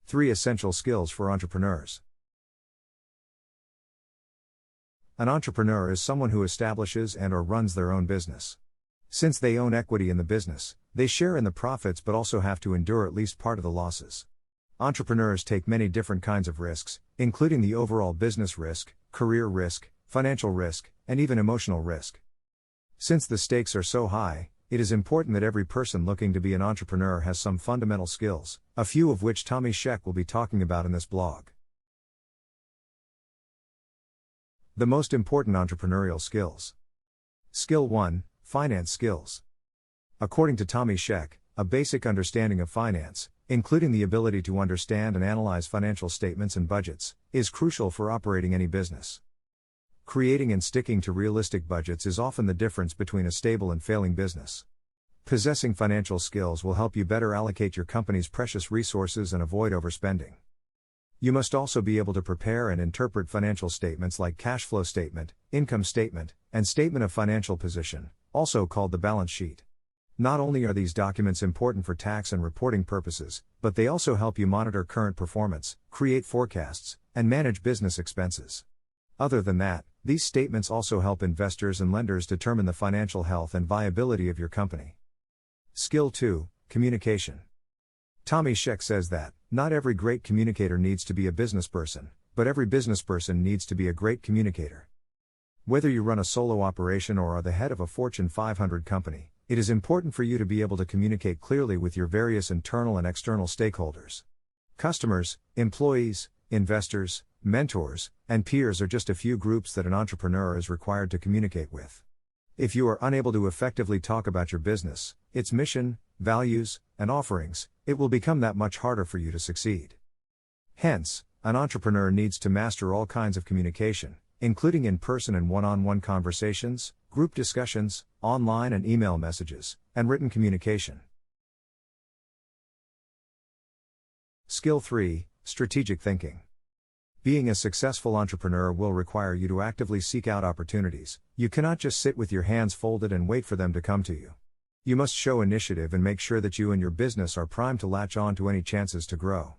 3 Essential Skills for Entrepreneurs. An entrepreneur is someone who establishes and/or runs their own business. Since they own equity in the business, they share in the profits but also have to endure at least part of the losses. Entrepreneurs take many different kinds of risks, including the overall business risk, career risk, financial risk, and even emotional risk. Since the stakes are so high, it is important that every person looking to be an entrepreneur has some fundamental skills, a few of which Tommy Shek will be talking about in this blog. The most important entrepreneurial skills. Skill 1, Finance skills. According to Tommy Shek, a basic understanding of finance, including the ability to understand and analyze financial statements and budgets, is crucial for operating any business. Creating and sticking to realistic budgets is often the difference between a stable and failing business. Possessing financial skills will help you better allocate your company's precious resources and avoid overspending. You must also be able to prepare and interpret financial statements like cash flow statement, income statement, and statement of financial position, also called the balance sheet. Not only are these documents important for tax and reporting purposes, but they also help you monitor current performance, create forecasts, and manage business expenses. Other than that, these statements also help investors and lenders determine the financial health and viability of your company. Skill 2, Communication. Tommy Shek says that, not every great communicator needs to be a business person, but every business person needs to be a great communicator. Whether you run a solo operation or are the head of a Fortune 500 company, it is important for you to be able to communicate clearly with your various internal and external stakeholders. Customers, employees, investors, mentors, and peers are just a few groups that an entrepreneur is required to communicate with. If you are unable to effectively talk about your business, its mission, values, and offerings, it will become that much harder for you to succeed. Hence, an entrepreneur needs to master all kinds of communication, including in-person and one-on-one conversations, group discussions, online and email messages, and written communication. Skill 3, Strategic thinking. Being a successful entrepreneur will require you to actively seek out opportunities. You cannot just sit with your hands folded and wait for them to come to you. You must show initiative and make sure that you and your business are primed to latch on to any chances to grow.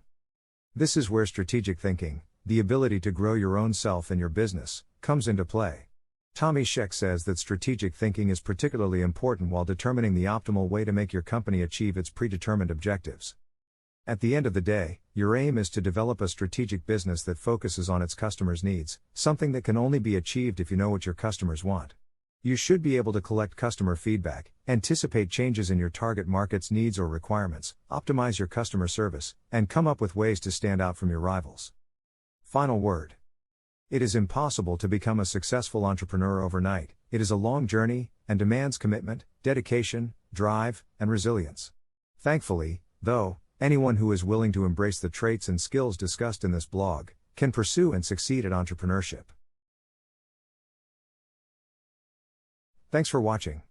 This is where strategic thinking, the ability to grow your own self and your business, comes into play. Tommy Shek says that strategic thinking is particularly important while determining the optimal way to make your company achieve its predetermined objectives. At the end of the day, your aim is to develop a strategic business that focuses on its customers' needs, something that can only be achieved if you know what your customers want. You should be able to collect customer feedback, anticipate changes in your target market's needs or requirements, optimize your customer service, and come up with ways to stand out from your rivals. Final word. It is impossible to become a successful entrepreneur overnight. It is a long journey, and demands commitment, dedication, drive, and resilience. Thankfully, though, anyone who is willing to embrace the traits and skills discussed in this blog can pursue and succeed at entrepreneurship. Thanks for watching.